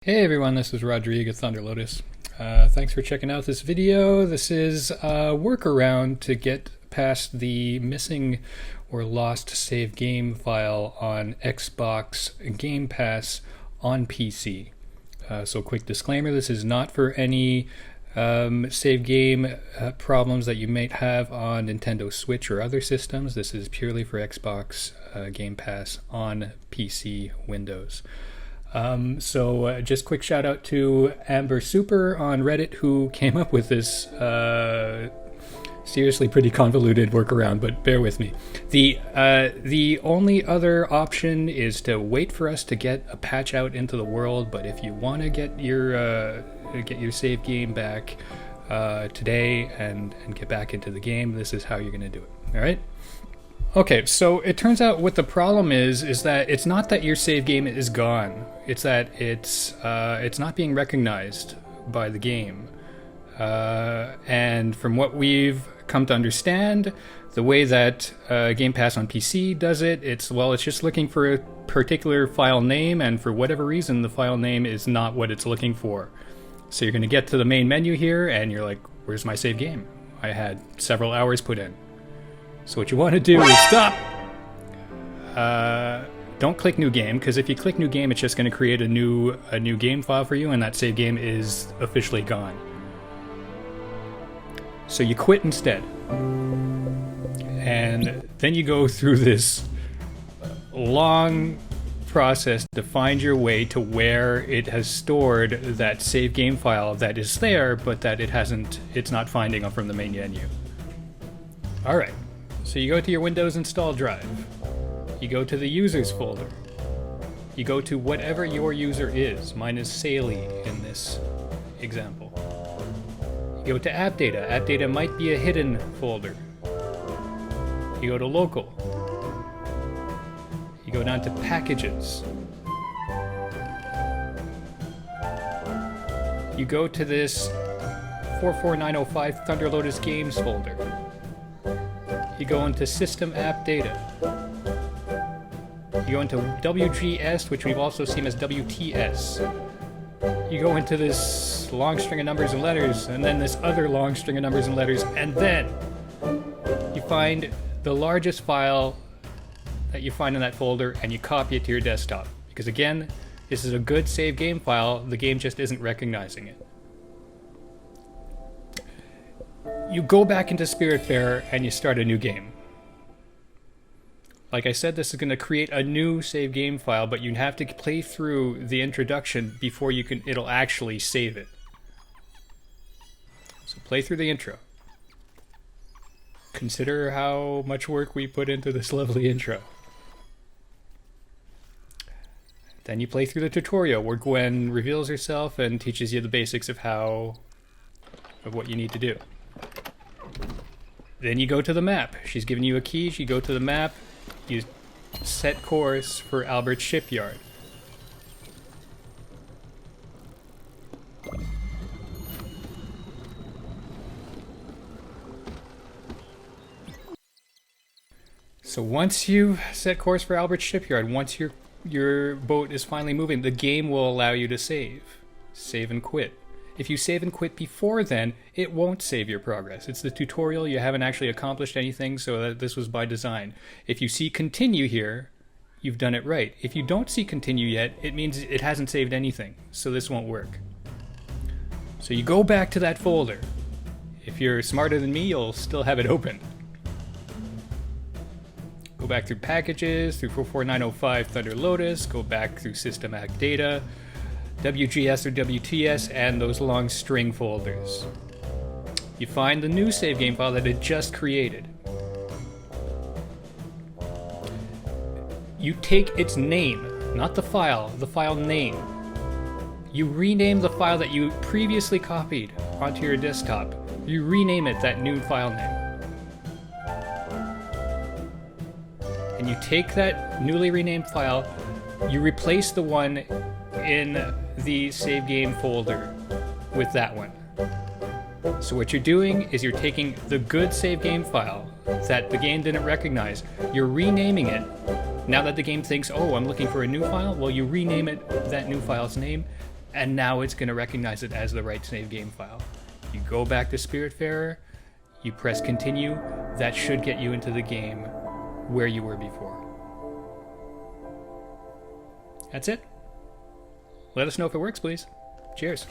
Hey everyone, this is Rodrigo Thunder Lotus. Thanks for checking out this video. This is a workaround to get past the missing or lost save game file on Xbox Game Pass on PC. So quick disclaimer, this is not for any save game problems that you might have on Nintendo Switch or other systems. This is purely for Xbox Game Pass on PC Windows. So just quick shout out to Amber Super on Reddit who came up with this seriously pretty convoluted workaround, but bear with me. The only other option is to wait for us to get a patch out into the world, but if you want to get your save game back today and get back into the game, this is how you're going to do it. All right? Okay, so it turns out what the problem is that it's not that your save game is gone. It's that it's not being recognized by the game. And from what we've come to understand, the way that Game Pass on PC does it, it's just looking for a particular file name, and for whatever reason, the file name is not what it's looking for. So you're going to get to the main menu here, and you're like, where's my save game? I had several hours put in. So what you want to do is stop. Don't click new game, because if you click new game, it's just going to create a new game file for you, and that save game is officially gone. So you quit instead, and then you go through this long process to find your way to where it has stored that save game file that is there, but that it's not finding from the main menu. All right. So you go to your Windows install drive, you go to the users folder, you go to whatever your user is, mine is Saley in this example. You go to AppData, AppData might be a hidden folder. You go to local, you go down to packages, you go to this 44905 Thunder Lotus Games folder. You go into SystemAppData. You go into WGS, which we've also seen as WTS. You go into this long string of numbers and letters, and then this other long string of numbers and letters, and then you find the largest file that you find in that folder, and you copy it to your desktop. Because again, this is a good save game file, the game just isn't recognizing it. You go back into Spiritfarer and you start a new game. Like I said, this is going to create a new save game file, but you have to play through the introduction before it'll actually save it. So play through the intro. Consider how much work we put into this lovely intro. Then you play through the tutorial where Gwen reveals herself and teaches you the basics of what you need to do. Then you go to the map. She's giving you a key. You go to the map. You set course for Albert's shipyard. So once you set course for Albert's shipyard, once your boat is finally moving, the game will allow you to save and quit. If you save and quit before then, it won't save your progress. It's the tutorial, you haven't actually accomplished anything, so this was by design. If you see continue here, you've done it right. If you don't see continue yet, it means it hasn't saved anything, so this won't work. So you go back to that folder. If you're smarter than me, you'll still have it open. Go back through packages, through 44905 Thunder Lotus, go back through SystemAppData, WGS or WTS, and those long string folders. You find the new save game file that it just created. You take its name, not the file name. You rename the file that you previously copied onto your desktop. You rename it that new file name. And you take that newly renamed file, you replace the one in the save game folder with that one. So what you're doing is you're taking the good save game file that the game didn't recognize, you're renaming it. Now that the game thinks, oh, I'm looking for a new file, well, you rename it that new file's name, and now it's going to recognize it as the right save game file. You go back to Spiritfarer, you press continue, that should get you into the game where you were before. That's it. Let us know if it works, please. Cheers.